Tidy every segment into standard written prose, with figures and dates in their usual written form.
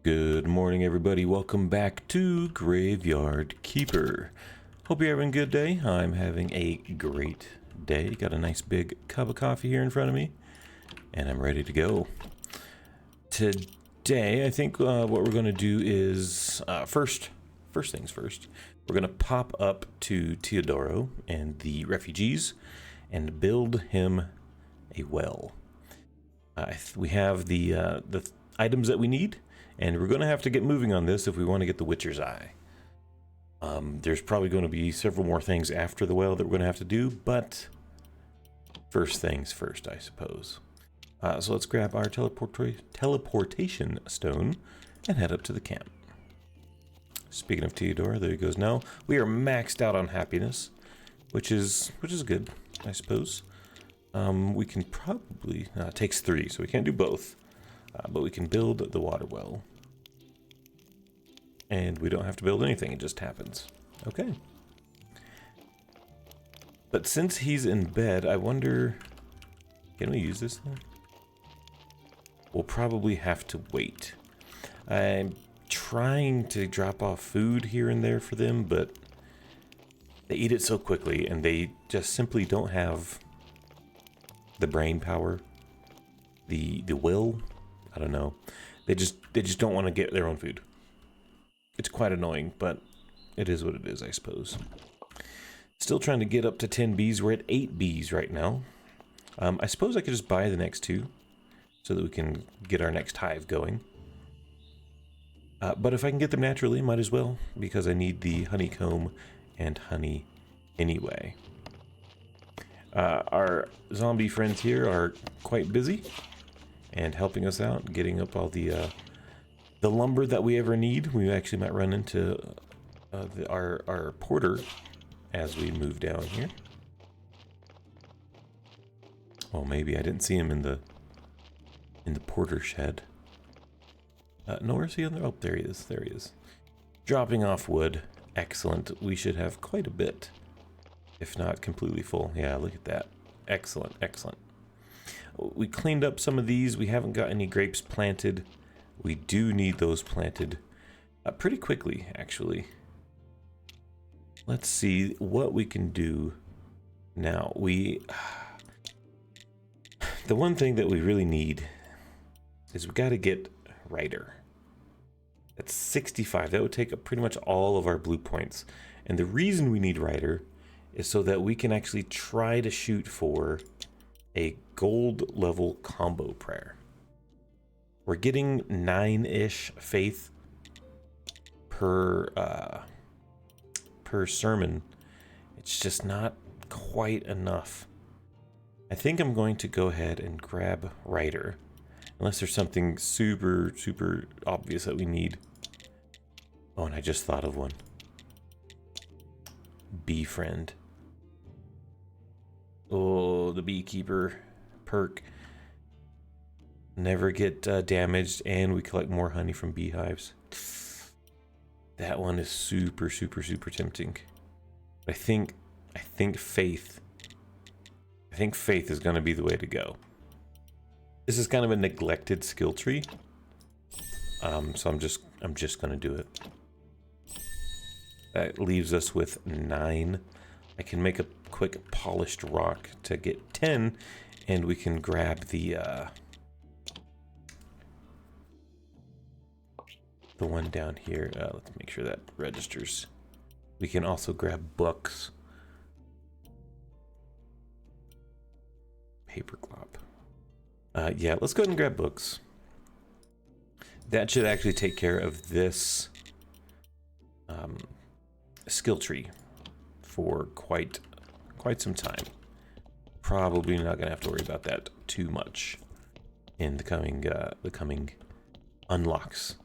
Good morning, everybody. Welcome back to Graveyard Keeper. Hope you're having a good day. I'm having a great day. Got a nice big cup of coffee here in front of me, and I'm ready to go. Today, I think what we're going to do is, first things first, we're going to pop up to Teodoro and the refugees and build him a well. We have the items that we need, and we're going to have to get moving on this if we want to get the Witcher's Eye. There's probably going to be several more things after the well that we're going to have to do, but first things first, I suppose. So let's grab our teleportation stone and head up to the camp. Speaking of Teodora, there he goes now. We are maxed out on happiness, which is good, I suppose. We can probably, it takes 3, so we can't do both, but we can build the water well. And we don't have to build anything, it just happens. Okay. But since he's in bed, I wonder, can we use this thing? We'll probably have to wait. I'm trying to drop off food here and there for them, but they eat it so quickly and they just simply don't have the brain power, the will. I don't know. They just don't want to get their own food. It's quite annoying, but it is what it is, I suppose. Still trying to get up to 10 bees. We're at 8 bees right now. I suppose I could just buy the next 2 so that we can get our next hive going. But if I can get them naturally, might as well, because I need the honeycomb and honey anyway. Our zombie friends here are quite busy and helping us out, getting up all the lumber that we ever need. We actually might run into our porter as we move down here. Oh, maybe I didn't see him in the porter shed. Nor is he on the... Oh, there he is. There he is. Dropping off wood. Excellent. We should have quite a bit, if not completely full. Yeah, look at that. Excellent, excellent. We cleaned up some of these. We haven't got any grapes planted. We do need those planted pretty quickly, actually. Let's see what we can do now. The one thing that we really need is we got to get Rider. That's 65. That would take up pretty much all of our blue points. And the reason we need Rider is so that we can actually try to shoot for a gold level combo prayer. We're getting 9-ish faith per sermon. It's just not quite enough. I think I'm going to go ahead and grab Rider, unless there's something super obvious that we need. Oh, and I just thought of one. Bee friend. Oh, the beekeeper perk. Never get damaged, and we collect more honey from beehives. That one is super tempting. I think faith. I think faith is going to be the way to go. This is kind of a neglected skill tree, so I'm just going to do it. That leaves us with 9. I can make a quick polished rock to get 10, and we can grab the one down here. Let's make sure that registers. We can also grab books. Paper glop. Yeah, let's go ahead and grab books. That should actually take care of this skill tree for quite some time. Probably not gonna have to worry about that too much in the coming unlocks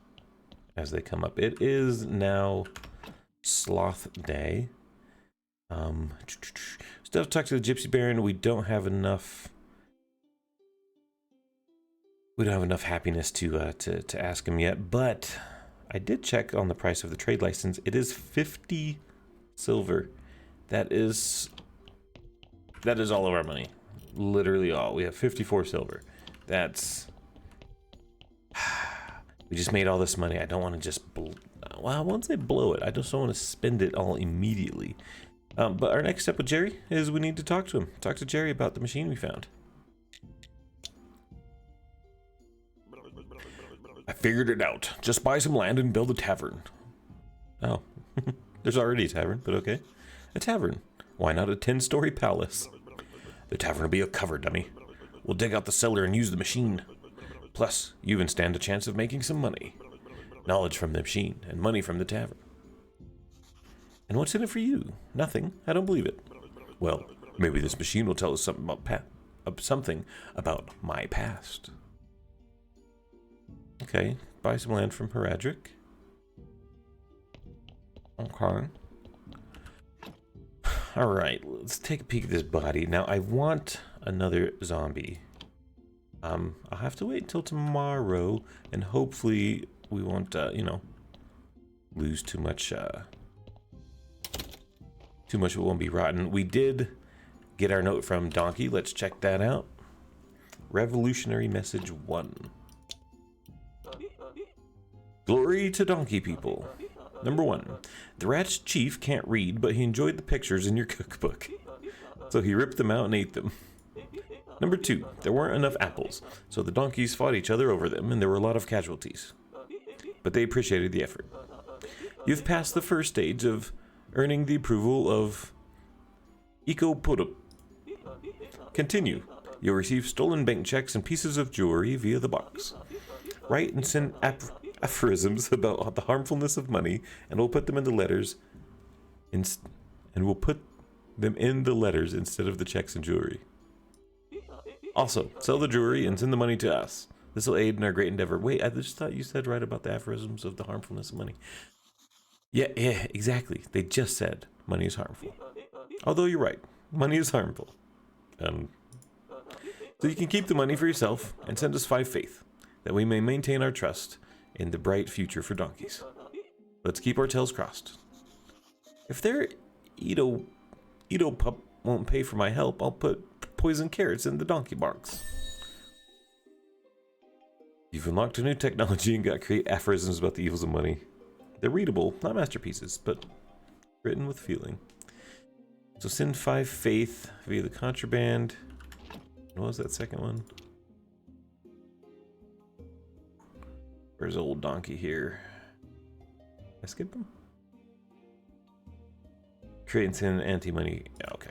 as they come up. It is now Sloth Day. Still have to talk to the Gypsy Baron. We don't have enough happiness to ask him yet, but I did check on the price of the trade license. It is 50 silver. That is all of our money. Literally all. We have 54 silver. That's We just made all this money. I don't want to just, well, I won't say blow it. I just don't want to spend it all immediately. But our next step with Jerry is we need to talk to him. Talk to Jerry about the machine we found. I figured it out. Just buy some land and build a tavern. Oh, there's already a tavern, but okay. A tavern. Why not a 10-story palace? The tavern will be a cover dummy. We'll dig out the cellar and use the machine. Plus, you even stand a chance of making some money. Knowledge from the machine and money from the tavern. And what's in it for you? Nothing. I don't believe it. Well, maybe this machine will tell us something about my past. Okay, buy some land from Heradric. Okay. Alright, let's take a peek at this body. Now, I want another zombie. I'll have to wait until tomorrow, and hopefully we won't, you know, lose too much, it won't be rotten. We did get our note from Donkey. Let's check that out. Revolutionary message 1. Glory to donkey people. Number 1. The rat's chief can't read, but he enjoyed the pictures in your cookbook. So he ripped them out and ate them. Number 2. There weren't enough apples, so the donkeys fought each other over them, and there were a lot of casualties. But they appreciated the effort. You've passed the first stage of earning the approval of Eco-Putup. Continue. You'll receive stolen bank checks and pieces of jewelry via the box. Write and send aphorisms about the harmfulness of money, and we'll put them in the letters instead of the checks and jewelry. Also, sell the jewelry and send the money to us. This will aid in our great endeavor. Wait, I just thought you said right about the aphorisms of the harmfulness of money. Yeah, exactly. They just said money is harmful. Although you're right, money is harmful. So you can keep the money for yourself and send us 5 faith, that we may maintain our trust in the bright future for donkeys. Let's keep our tails crossed. If their Edo pup won't pay for my help, I'll put poison carrots in the donkey box. You've unlocked a new technology and got to create aphorisms about the evils of money. They're readable, not masterpieces, but written with feeling. So send 5 faith via the contraband. What was that second one? Where's old donkey here? Did I skip him? Create and send anti-money. Okay.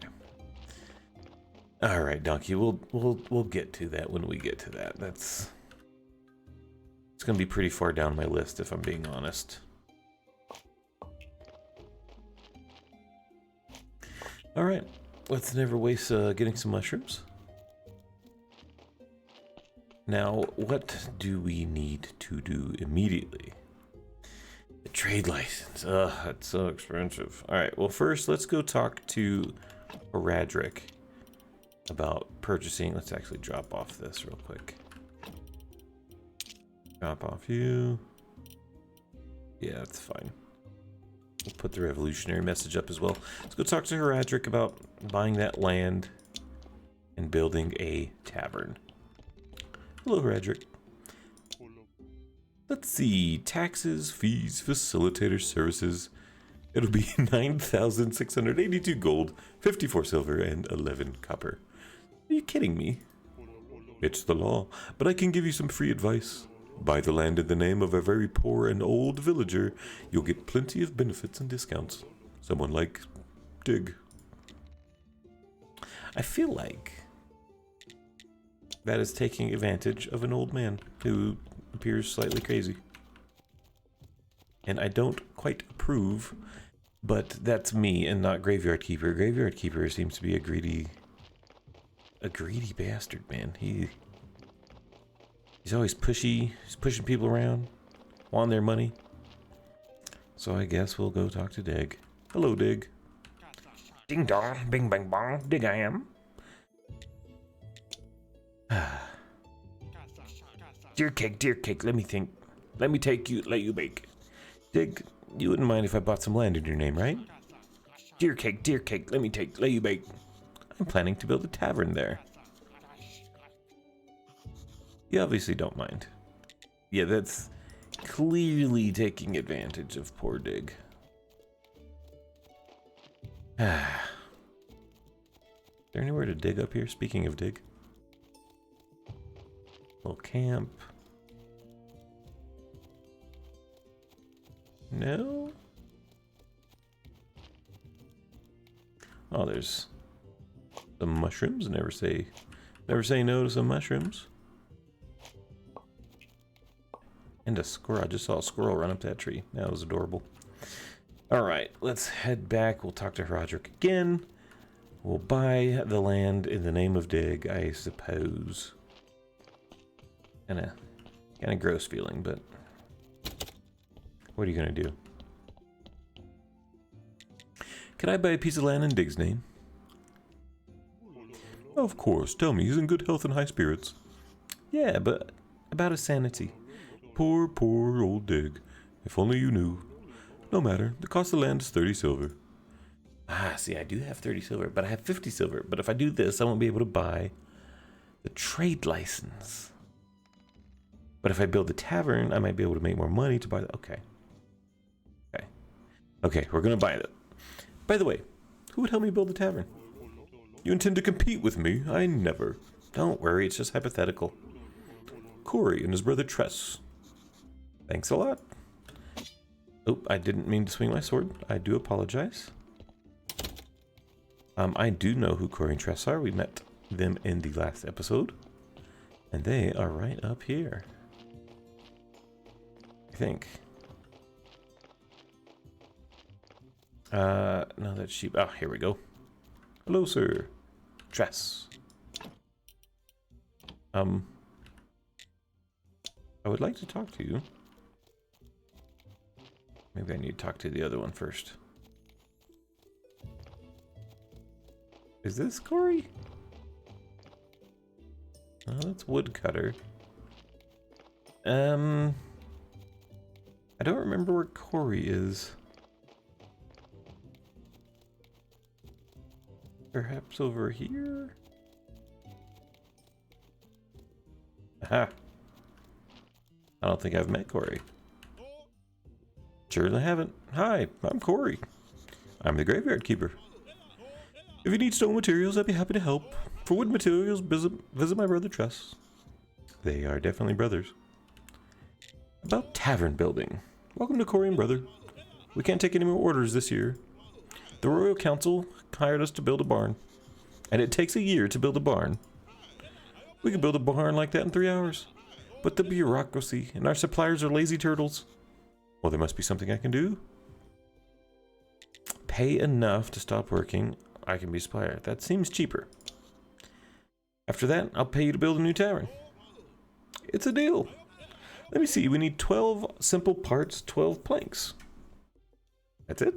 All right, donkey. We'll get to that when we get to that. It's gonna be pretty far down my list if I'm being honest. All right, let's never waste getting some mushrooms. Now, what do we need to do immediately? The trade license. Ugh, that's so expensive. All right, well, first, let's go talk to Heradric about purchasing. Let's actually drop off this real quick. Drop off you. Yeah, that's fine. We'll put the revolutionary message up as well. Let's go talk to Heradric about buying that land and building a tavern. Hello, Heradric. Let's see. Taxes, fees, facilitator services. It'll be 9,682 gold, 54 silver, and 11 copper. Are you kidding me? It's the law, but I can give you some free advice. Buy the land in the name of a very poor and old villager. You'll get plenty of benefits and discounts. Someone like Dig. I feel like that is taking advantage of an old man who appears slightly crazy. And I don't quite approve, but that's me and not Graveyard Keeper. Graveyard Keeper seems to be a greedy bastard, man. He's always pushy. He's pushing people around, wanting their money. So I guess we'll go talk to Dig. Hello, Dig. Ding dong, bing bang bong, Dig I am. Dear cake, let me think. Let you bake. Dig, you wouldn't mind if I bought some land in your name, right? Dear cake, let you bake. I'm planning to build a tavern there. You obviously don't mind. Yeah, Clearly taking advantage of poor Dig. Is there anywhere to dig up here? Speaking of dig. Little camp. No? Oh, there's some mushrooms. Never say no to some mushrooms. And a squirrel. I just saw a squirrel run up that tree. That was adorable. Alright, let's head back. We'll talk to Roderick again. We'll buy the land in the name of Dig, I suppose. Kinda gross feeling, but what are you gonna do? Can I buy a piece of land in Dig's name? Of course. Tell me, he's in good health and high spirits. Yeah, but about his sanity. Poor old Dig. If only you knew. No matter. The cost of land is 30 silver. Ah, see, I do have 30 silver, but I have 50 silver. But if I do this, I won't be able to buy the trade license. But if I build the tavern, I might be able to make more money to buy the... Okay. Okay, we're going to buy it. By the way, who would help me build the tavern? You intend to compete with me? I never. Don't worry, it's just hypothetical. Corey and his brother Tress. Thanks a lot. Oh, I didn't mean to swing my sword. I do apologize. I do know who Corey and Tress are. We met them in the last episode. And they are right up here. I think. No, that's sheep. Oh, here we go. Hello, sir. Tress. I would like to talk to you. Maybe I need to talk to the other one first. Is this Corey? Oh, that's Woodcutter. I don't remember where Corey is. Perhaps over here? Aha. I don't think I've met Corey. Sure I haven't. Hi, I'm Corey. I'm the graveyard keeper. If you need stone materials, I'd be happy to help. For wood materials, visit my brother Tress. They are definitely brothers. About tavern building. Welcome to Corey and Brother. We can't take any more orders this year. The Royal Council hired us to build a barn. And it takes a year to build a barn. We could build a barn like that in 3 hours. But the bureaucracy and our suppliers are lazy turtles. Well, there must be something I can do. Pay enough to stop working. I can be supplier. That seems cheaper. After that, I'll pay you to build a new tavern. It's a deal. Let me see. We need 12 simple parts, 12 planks. That's it?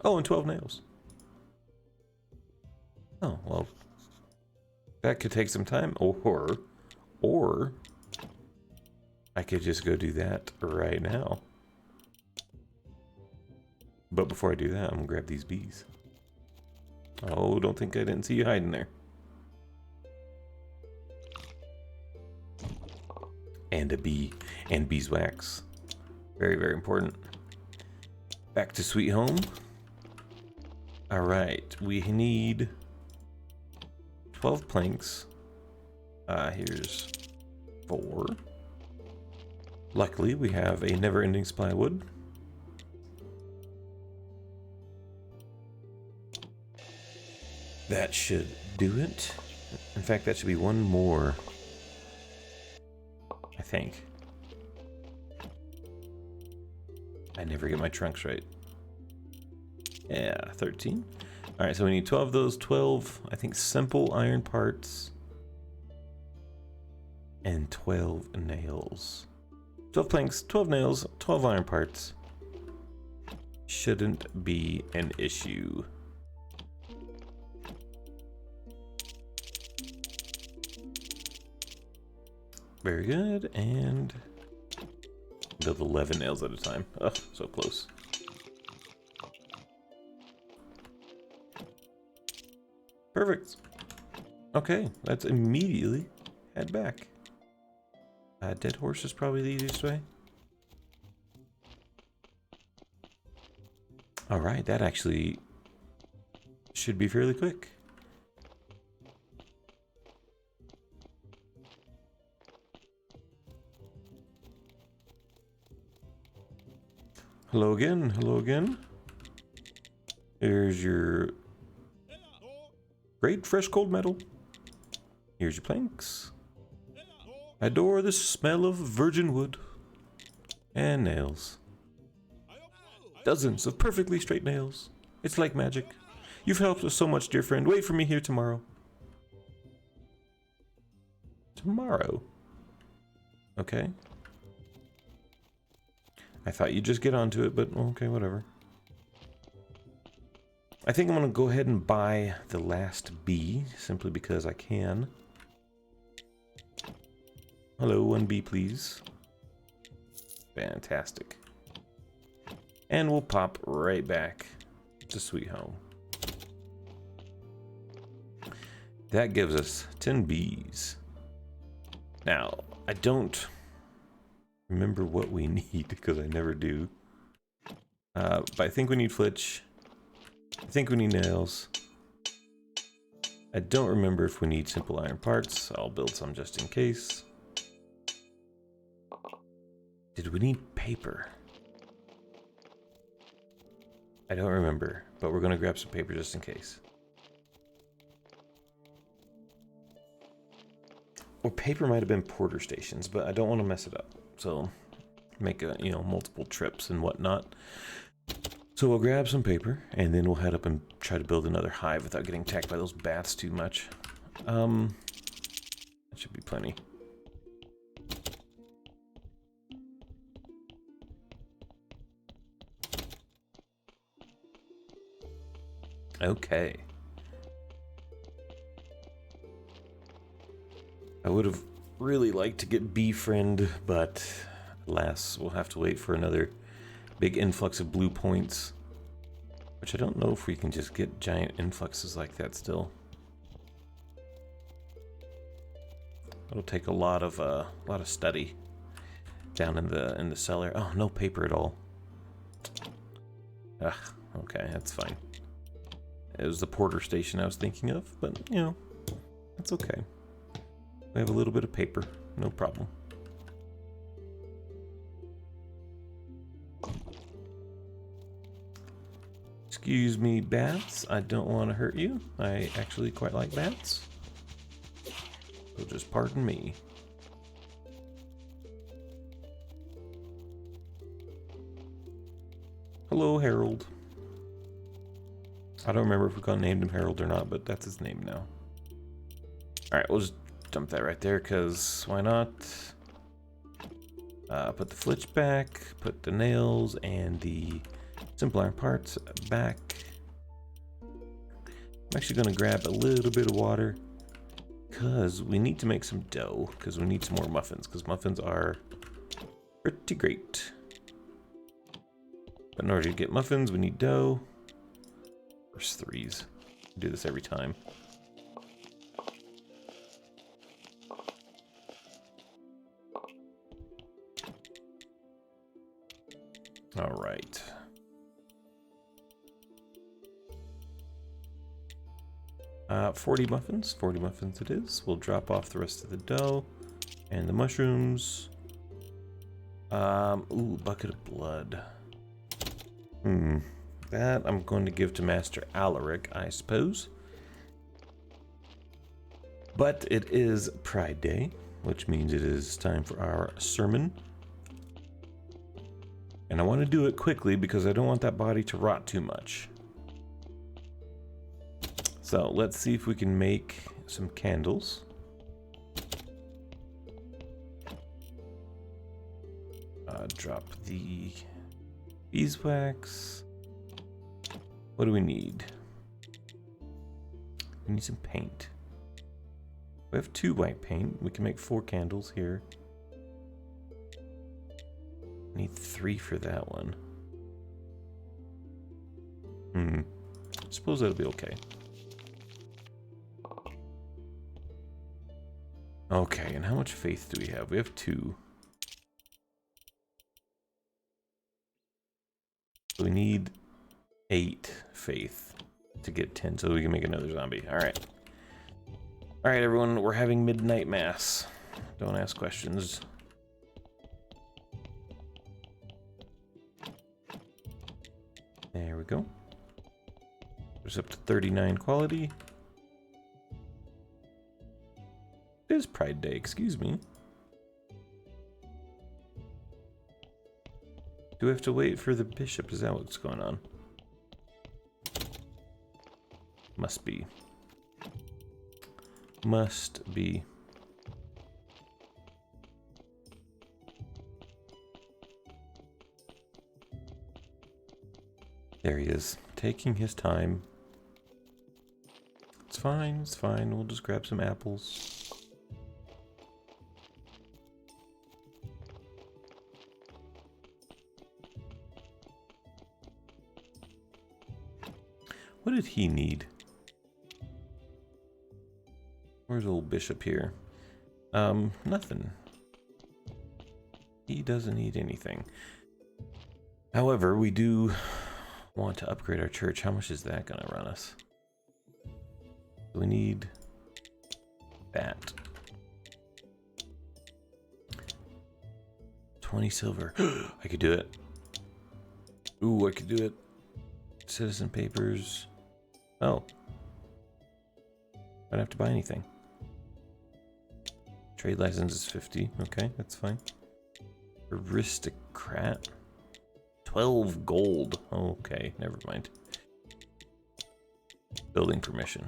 Oh, and 12 nails. Oh, well. That could take some time. Or I could just go do that right now. But before I do that, I'm gonna grab these bees. Oh, don't think I didn't see you hiding there. And a bee. And beeswax. Very, very important. Back to Sweet Home. Alright, we need 12 planks. Here's 4. Luckily, we have a never-ending supply of wood. That should do it. In fact, that should be one more. I think. I never get my trunks right. Yeah, 13. Alright, so we need 12 of those. 12, I think, simple iron parts. And 12 nails. 12 planks, 12 nails, 12 iron parts. Shouldn't be an issue. Very good, and build 11 nails at a time. Oh, so close. Perfect. Okay, let's immediately head back. Dead horse is probably the easiest way. Alright, that actually should be fairly quick. Hello again, hello again. Here's your great fresh cold metal. Here's your planks. I adore the smell of virgin wood and nails. Dozens of perfectly straight nails. It's like magic. You've helped us so much, dear friend. Wait for me here tomorrow. Tomorrow? Okay. I thought you'd just get onto it, but okay, whatever. I think I'm going to go ahead and buy the last bee, simply because I can. Hello, 1 bee, please. Fantastic. And we'll pop right back to Sweet Home. That gives us 10 bees. Now, I don't remember what we need because I never do. But I think we need flitch. I think we need nails. I don't remember if we need simple iron parts. I'll build some just in case. Did we need paper? I don't remember, but we're going to grab some paper just in case. Or paper might have been porter stations, but I don't want to mess it up. So make a, multiple trips and whatnot. So we'll grab some paper and then we'll head up and try to build another hive without getting attacked by those bats too much. That should be plenty. Okay. I would have really liked to get befriend, but alas, we'll have to wait for another big influx of blue points. Which I don't know if we can just get giant influxes like that still. It'll take a lot of study down in the cellar. Oh, no paper at all. Ugh, okay, that's fine. It was the porter station I was thinking of, but that's okay. We have a little bit of paper, no problem. Excuse me, bats. I don't want to hurt you. I actually quite like bats. So just pardon me. Hello, Harold. I don't remember if we named him Harold or not, but that's his name now. Alright, we'll just dump that right there, because why not? Put the flitch back, put the nails and the simple iron parts back. I'm actually going to grab a little bit of water, because we need to make some dough, because we need some more muffins, because muffins are pretty great. But in order to get muffins, we need dough. First threes. I do this every time. All right. Uh, 40 muffins. 40 muffins it is. We'll drop off the rest of the dough and the mushrooms. Ooh, bucket of blood. That I'm going to give to Master Alaric, I suppose. But it is Pride Day, which means it is time for our sermon. And I want to do it quickly because I don't want that body to rot too much. So let's see if we can make some candles. Drop the beeswax. What do we need? We need some paint. We have 2 white paint. We can make 4 candles here. Need 3 for that one. I suppose that'll be okay. Okay, and how much faith do we have? We have 2. So we need 8 faith to get 10 so we can make another zombie. Alright. Alright, everyone, we're having midnight mass. Don't ask questions. There we go. There's up to 39 quality. It is Pride Day, excuse me. Do we have to wait for the bishop? Is that what's going on? Must be. Must be. There he is, taking his time. It's fine, it's fine. We'll just grab some apples. What did he need? Where's old bishop here? Nothing. He doesn't need anything. However, we do want to upgrade our church. How much is that gonna run us? We need that. 20 silver. I could do it. Ooh, I could do it. Citizen papers. Oh. I don't have to buy anything. Trade license is 50. Okay, that's fine. Aristocrat. 12 gold. Okay, never mind. Building permission.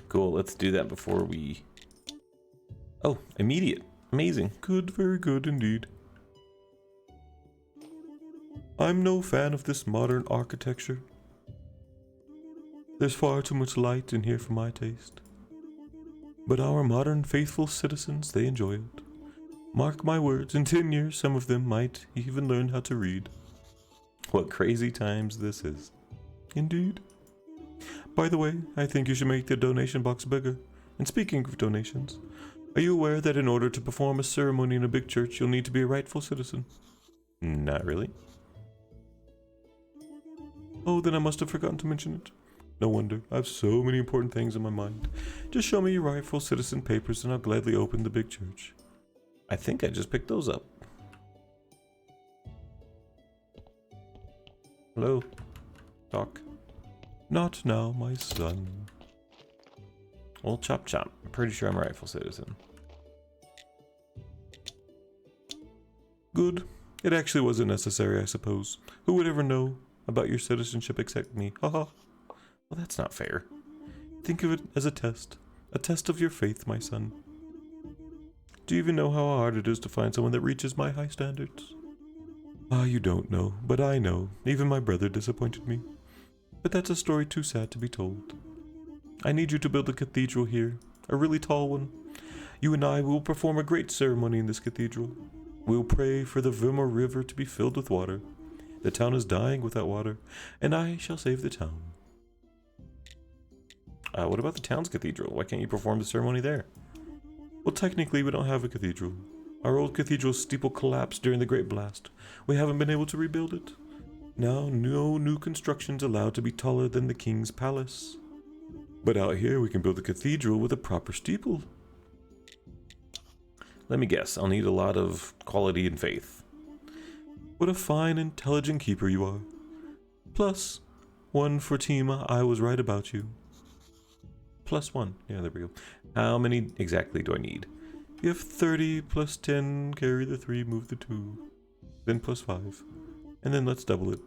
Cool, let's do that before we... Oh, immediate. Amazing. Good, very good indeed. I'm no fan of this modern architecture. There's far too much light in here for my taste. But our modern faithful citizens, they enjoy it. Mark my words, in 10 years some of them might even learn how to read. What crazy times this is. Indeed. By the way, I think you should make the donation box bigger. And speaking of donations, are you aware that in order to perform a ceremony in a big church, you'll need to be a rightful citizen? Not really. Oh, then I must have forgotten to mention it. No wonder. I have so many important things in my mind. Just show me your rightful citizen papers and I'll gladly open the big church. I think I just picked those up. Hello? Talk. Not now, my son. Well, chop chop. I'm pretty sure I'm a rightful citizen. Good. It actually wasn't necessary, I suppose. Who would ever know about your citizenship except me? Haha. Well, that's not fair. Think of it as a test of your faith, my son. Do you even know how hard it is to find someone that reaches my high standards? Ah, you don't know, but I know. Even my brother disappointed me. But that's a story too sad to be told. I need you to build a cathedral here, a really tall one. You and I will perform a great ceremony in this cathedral. We'll pray for the Verma River to be filled with water. The town is dying without water, and I shall save the town. What about the town's cathedral? Why can't you perform the ceremony there? Well, technically, we don't have a cathedral. Our old cathedral's steeple collapsed during the Great Blast. We haven't been able to rebuild it. Now, no new construction's allowed to be taller than the king's palace. But out here, we can build a cathedral with a proper steeple. Let me guess, I'll need a lot of quality and faith. What a fine, intelligent keeper you are. Plus, 1 for team, I was right about you. +1. Yeah, there we go. How many exactly do I need? You have 30 plus 10, carry the 3, move the 2. Then +5. And then let's double it.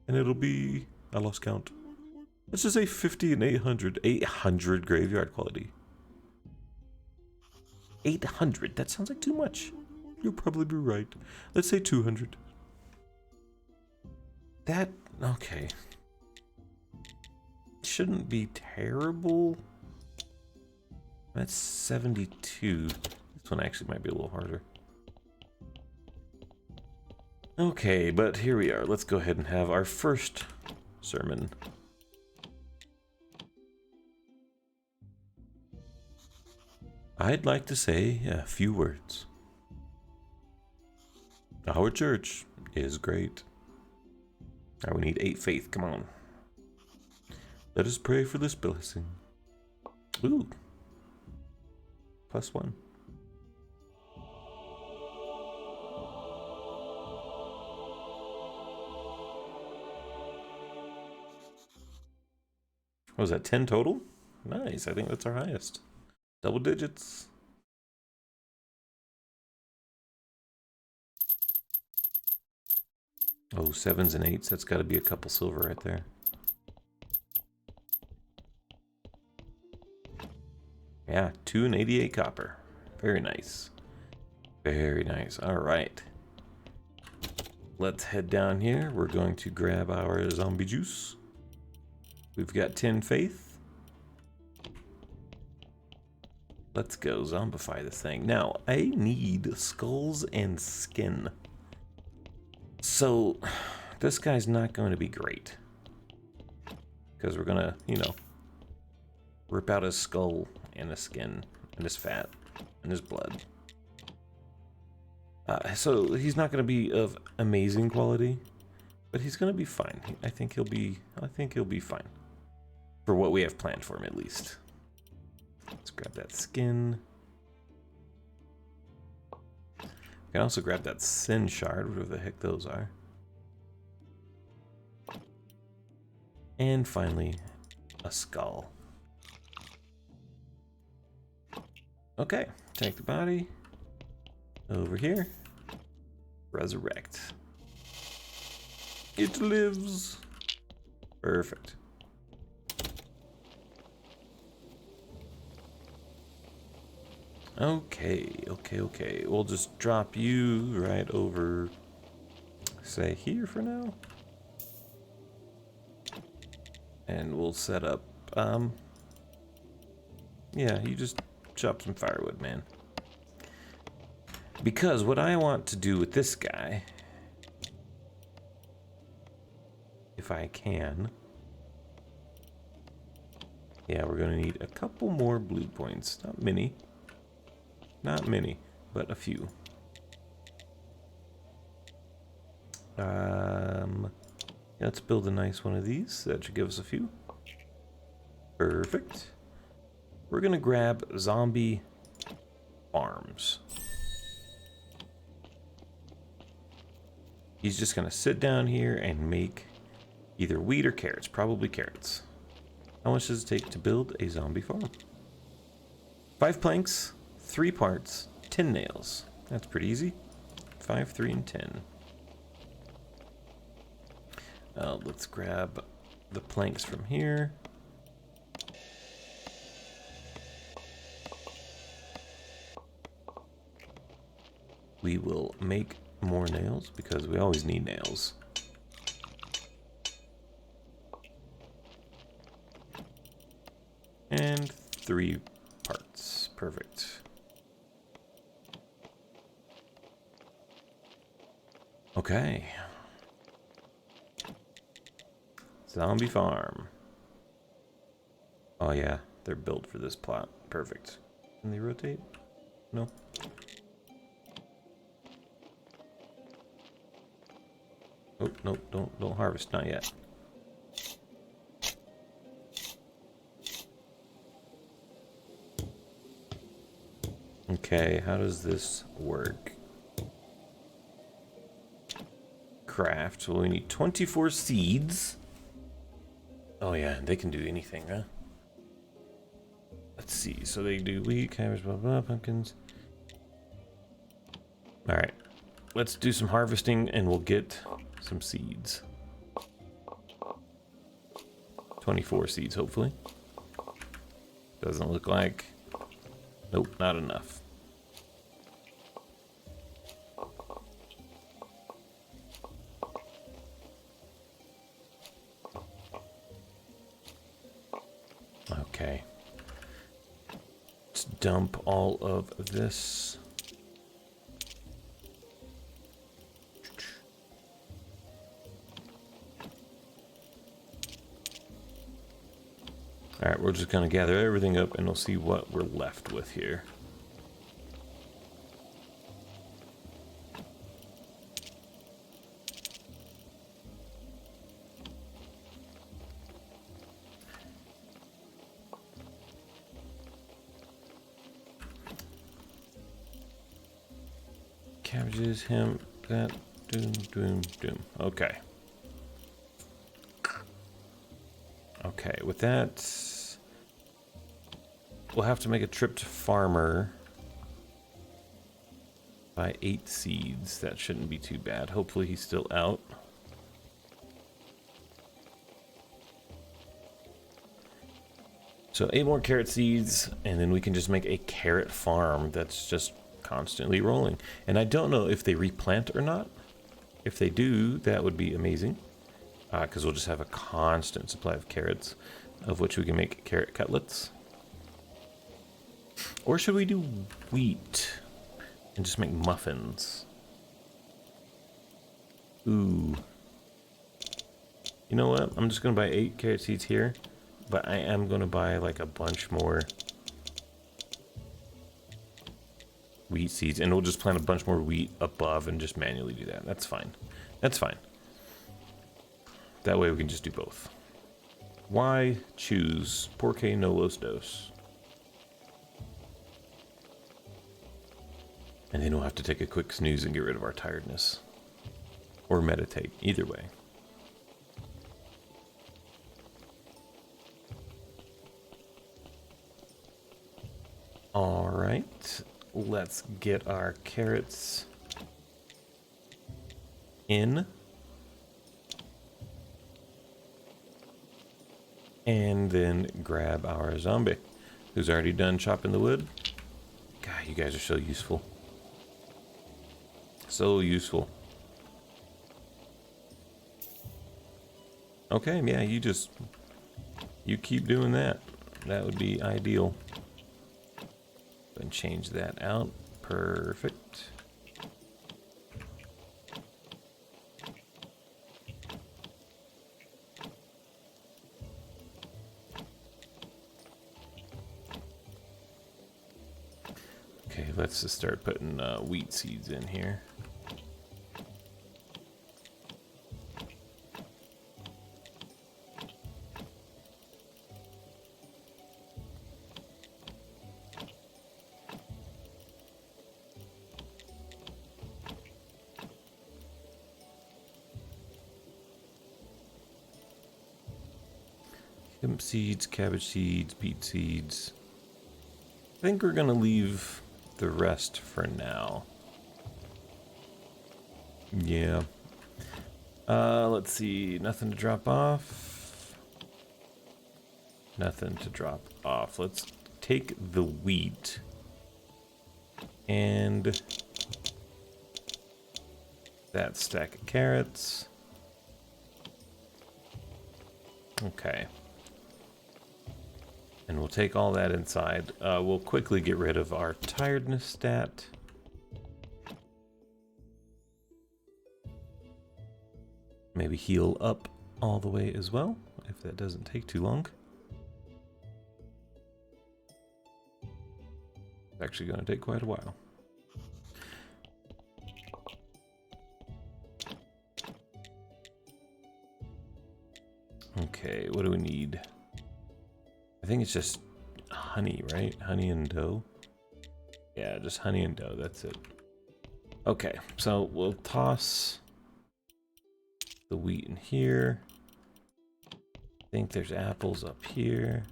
And it'll be... I lost count. Let's just say 50 and 800. 800 graveyard quality. 800? That sounds like too much. You'll probably be right. Let's say 200. That... okay. Shouldn't be terrible. That's 72. This one actually might be a little harder. Okay, but here we are. Let's go ahead and have our first sermon. I'd like to say a few words. Our church is great. Now we need 8 faith. Come on. Let us pray for this blessing. Ooh. +1. What was that, 10 total? Nice, I think that's our highest. Double digits. Oh, 7s and 8s, that's got to be a couple silver right there. Yeah, 2 and 88 copper. Very nice. Very nice. All right. Let's head down here. We're going to grab our zombie juice. We've got 10 faith. Let's go zombify this thing. Now, I need skulls and skin. So, this guy's not going to be great. Because we're going to, you know, rip out his skull and his skin and his fat and his blood. So he's not going to be of amazing quality, but he's going to be fine. I think he'll be fine for what we have planned for him, at least. Let's grab that skin. We can also grab that sin shard, whatever the heck those are. And finally, a skull. Okay, take the body. Over here. Resurrect. It lives. Perfect. Okay. We'll just drop you right over, say, here for now. And we'll set up, yeah, you just chop some firewood, man. Because what I want to do with this guy, if I can, yeah, we're going to need a couple more blue points. Not many, but a few. Let's build a nice one of these. That should give us a few. Perfect. We're going to grab zombie farms. He's just going to sit down here and make either wheat or carrots. Probably carrots. How much does it take to build a zombie farm? 5 planks, 3 parts, 10 nails. That's pretty easy. 5, 3, and 10. Let's grab the planks from here. We will make more nails because we always need nails. And 3 parts. Perfect. Okay. Zombie farm. Oh yeah, they're built for this plot. Perfect. Can they rotate? No. Oh, no, don't harvest, not yet. Okay, how does this work? Craft, well, we need 24 seeds. Oh yeah, they can do anything, huh? Let's see, so they do wheat, cabbage, blah, blah, pumpkins. Alright, let's do some harvesting and we'll get some seeds. 24 seeds, hopefully. Doesn't look like... Nope, not enough. Okay. Let's dump all of this. Alright, we're just going to gather everything up and we'll see what we're left with here. cabbages, him, that, doom, doom, doom. Okay. Okay, with that, we'll have to make a trip to farmer. Buy 8 seeds. That shouldn't be too bad. Hopefully he's still out. So 8 more carrot seeds, and then we can just make a carrot farm that's just constantly rolling. And I don't know if they replant or not. If they do, that would be amazing. Because we'll just have a constant supply of carrots, of which we can make carrot cutlets. Or should we do wheat and just make muffins? Ooh. You know what? I'm just going to buy 8 carrot seeds here, but I am going to buy like a bunch more wheat seeds, and we'll just plant a bunch more wheat above and just manually do that. That's fine. That's fine. That way we can just do both. Why choose Porque no los dos? And then we'll have to take a quick snooze and get rid of our tiredness. Or meditate, either way. Alright, let's get our carrots in. And then grab our zombie, who's already done chopping the wood. God, you guys are so useful. So useful. Okay, yeah, you keep doing that. That would be ideal. And change that out. Perfect. Okay, let's just start putting wheat seeds in here. Hemp seeds, cabbage seeds, beet seeds. I think we're gonna leave the rest for now. Yeah. Let's see. Nothing to drop off. Nothing to drop off. Let's take the wheat and that stack of carrots. Okay. And we'll take all that inside. We'll quickly get rid of our tiredness stat. Maybe heal up all the way as well, if that doesn't take too long. It's actually going to take quite a while. Okay, what do we need? I think it's just honey, right? Honey and dough. Yeah, just honey and dough, that's it. Okay, so we'll toss the wheat in here. I think there's apples up here.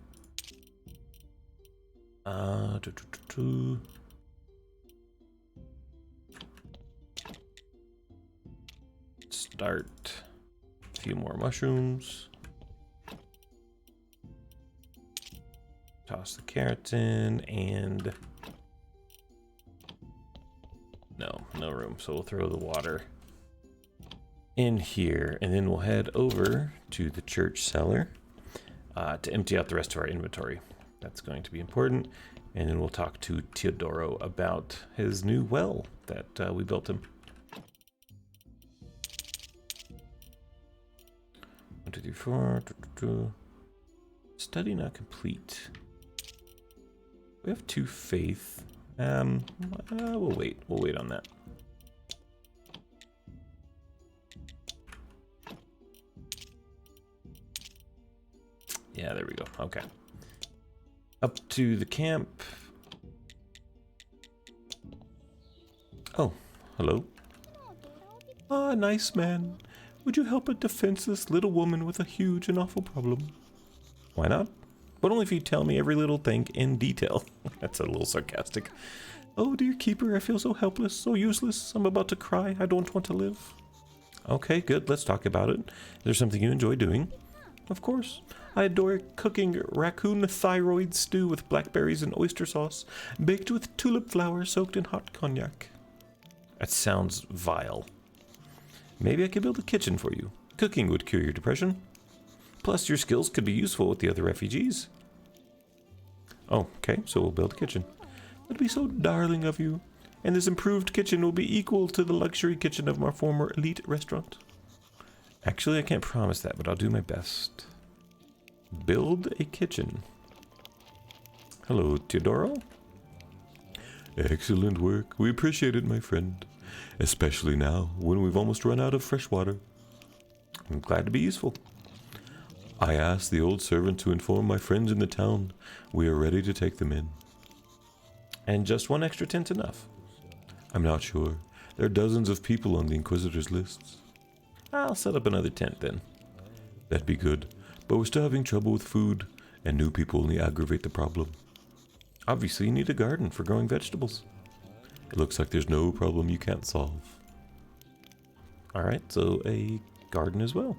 Start a few more mushrooms. Toss the carrots in, and no room, so we'll throw the water in here, and then we'll head over to the church cellar to empty out the rest of our inventory. That's going to be important, and then we'll talk to Teodoro about his new well that we built him. 1, 2, 3, 4. Study not complete. We have 2 faith. We'll wait. We'll wait on that. Yeah, there we go. Okay. Up to the camp. Oh, Hello? Ah, nice man. Would you help a defenseless little woman with a huge and awful problem? Why not? But only if you tell me every little thing in detail. That's a little sarcastic. Oh, dear keeper, I feel so helpless, so useless. I'm about to cry. I don't want to live. Okay, good. Let's talk about it. Is there something you enjoy doing? Of course. I adore cooking raccoon thyroid stew with blackberries and oyster sauce, baked with tulip flower soaked in hot cognac. That sounds vile. Maybe I could build a kitchen for you. Cooking would cure your depression. Plus, your skills could be useful with the other refugees. Oh, okay, so we'll build a kitchen. That'd be so darling of you. And this improved kitchen will be equal to the luxury kitchen of our former elite restaurant. Actually, I can't promise that, but I'll do my best. Build a kitchen. Hello, Teodoro. Excellent work. We appreciate it, my friend. Especially now, when we've almost run out of fresh water. I'm glad to be useful. I asked the old servant to inform my friends in the town. We are ready to take them in. And just one extra tent enough? I'm not sure. There are dozens of people on the Inquisitor's lists. I'll set up another tent then. That'd be good, but we're still having trouble with food, and new people only aggravate the problem. Obviously, you need a garden for growing vegetables. It looks like there's no problem you can't solve. Alright, so a garden as well.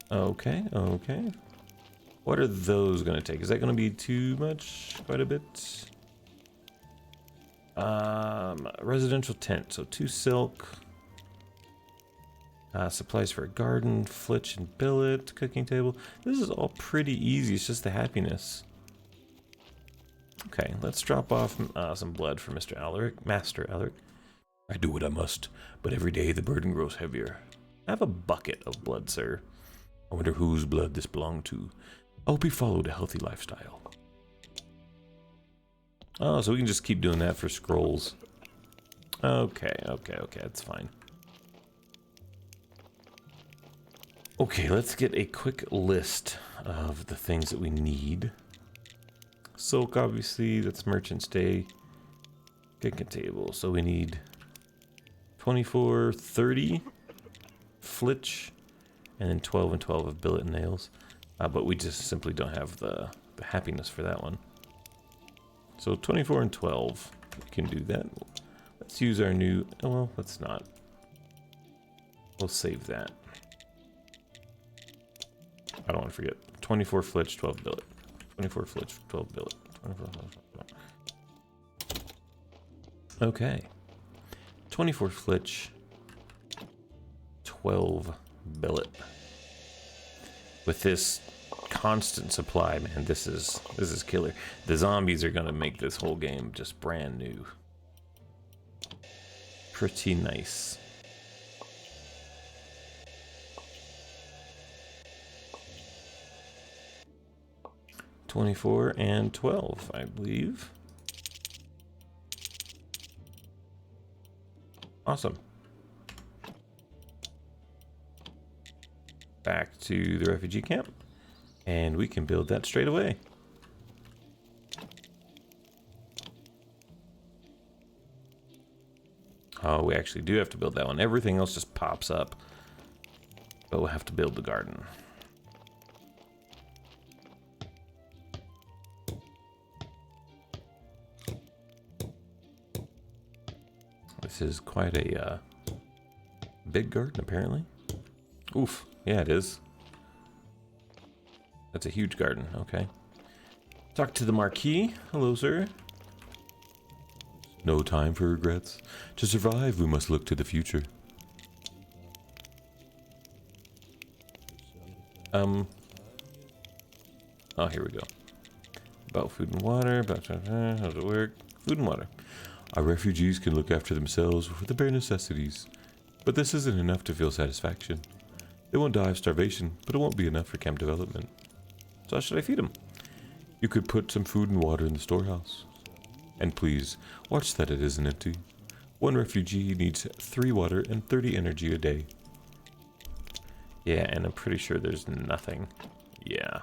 Okay, okay. What are those going to take? Is that going to be too much? Quite a bit? Residential tent. So 2 silk. Supplies for a garden, flitch and billet, cooking table. This is all pretty easy. It's just the happiness. Okay, let's drop off some blood for Mr. Alaric. Master Alaric. I do what I must, but every day the burden grows heavier. I have a bucket of blood, sir. I wonder whose blood this belonged to. I hope he followed a healthy lifestyle. Oh, so we can just keep doing that for scrolls. Okay, that's fine. Okay, let's get a quick list of the things that we need. Silk, obviously, that's merchant's day. Cooking table, so we need 24, 30 flitch, and then 12 and 12 of billet and nails. But we just simply don't have the happiness for that one. So 24 and 12, we can do that. Let's use our new, oh, well, let's not. We'll save that. I don't want to forget. 24 flitch, 12 billet. 24 flitch, 12 billet. 24 flitch, 12. Okay. 24 flitch, 12 billet. With this constant supply, man, this is killer. The zombies are gonna make this whole game just brand new. Pretty nice. $24 and $12, I believe. Awesome. Back to the refugee camp, and we can build that straight away. Oh, we actually do have to build that one. Everything else just pops up, but we'll have to build the garden. This is quite a big garden, apparently. Oof. Yeah, it is. That's a huge garden. Okay. Talk to the Marquis. Hello, sir. No time for regrets. To survive, we must look to the future. Oh, here we go. About food and water. About how does it work? Food and water. Our refugees can look after themselves with the bare necessities, but this isn't enough to feel satisfaction. They won't die of starvation, but it won't be enough for camp development. So how should I feed them? You could put some food and water in the storehouse. And please, watch that it isn't empty. One refugee needs 3 water and 30 energy a day. Yeah, and I'm pretty sure there's nothing. Yeah.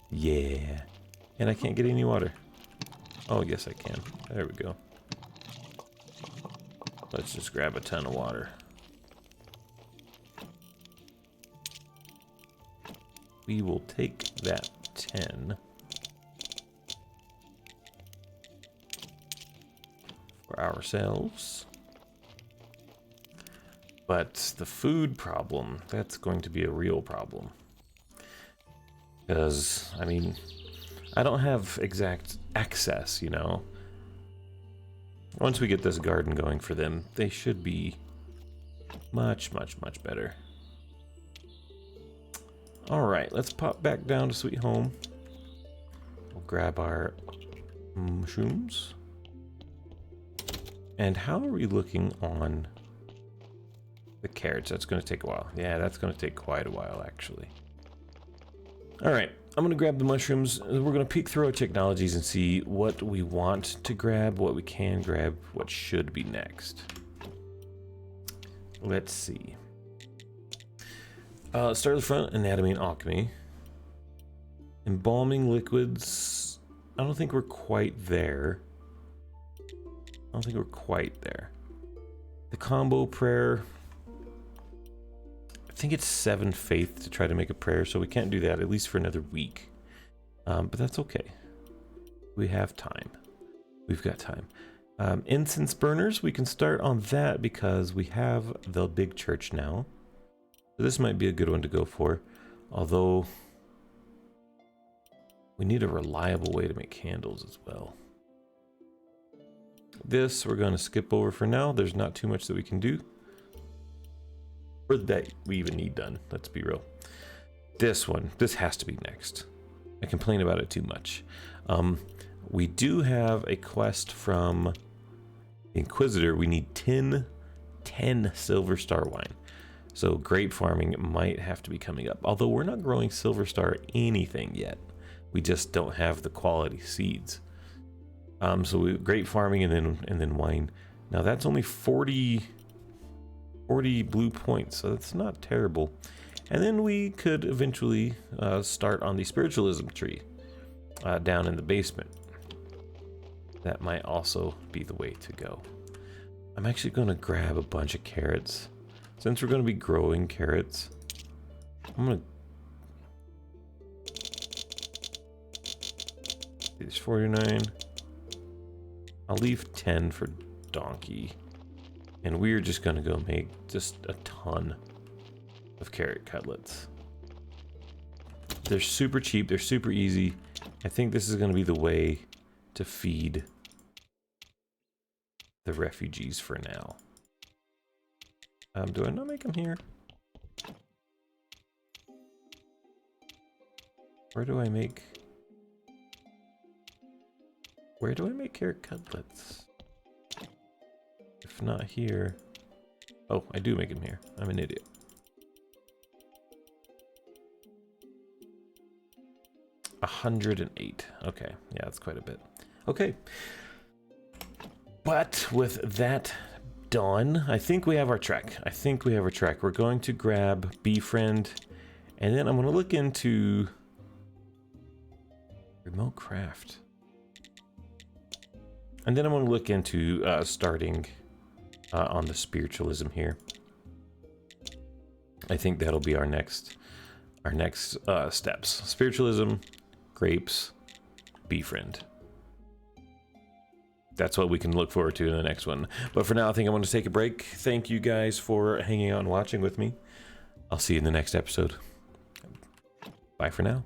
Yeah. And I can't get any water. Oh, yes, I can. There we go. Let's just grab a ton of water. We will take that 10 for ourselves. But the food problem, that's going to be a real problem. Because, I mean, I don't have exact access, you know. Once we get this garden going for them, they should be much, much, much better. Alright, let's pop back down to Sweet Home. We'll grab our mushrooms. And how are we looking on the carrots? That's going to take a while. Yeah, that's going to take quite a while, actually. Alright, I'm going to grab the mushrooms. We're going to peek through our technologies and see what we want to grab, what we can grab, what should be next. Let's see. Start at the front, anatomy and alchemy. Embalming liquids. I don't think we're quite there. The combo prayer. I think it's 7 faith to try to make a prayer, so we can't do that, at least for another week. But that's okay. We have time. We've got time. Incense burners, we can start on that because we have the big church now. So this might be a good one to go for. Although, we need a reliable way to make candles as well. This we're going to skip over for now. There's not too much that we can do. Or that we even need done, let's be real. This one, this has to be next. I complain about it too much. We do have a quest from the Inquisitor. We need 10 Silver Star wine. So grape farming might have to be coming up. Although we're not growing Silver Star anything yet. We just don't have the quality seeds. So we grape farming and then wine. Now that's only 40 blue points, so that's not terrible. And then we could eventually start on the spiritualism tree down in the basement. That might also be the way to go. I'm actually going to grab a bunch of carrots. Since we're going to be growing carrots, I'm going to... There's 49. I'll leave 10 for donkey. And we're just going to go make just a ton of carrot cutlets. They're super cheap. They're super easy. I think this is going to be the way to feed the refugees for now. Do I not make them here? Where do I make carrot cutlets? If not here. Oh, I do make them here. I'm an idiot. $108. Okay, yeah, that's quite a bit. Okay. But with that done, I think we have our trek. We're going to grab Befriend, and then I'm going to look into remote craft. And then I'm going to look into starting on the spiritualism here. I think that'll be our next steps. Spiritualism, grapes, Befriend. That's what we can look forward to in the next one. But for now, I think I'm going to take a break. Thank you guys for hanging out and watching with me. I'll see you in the next episode. Bye for now.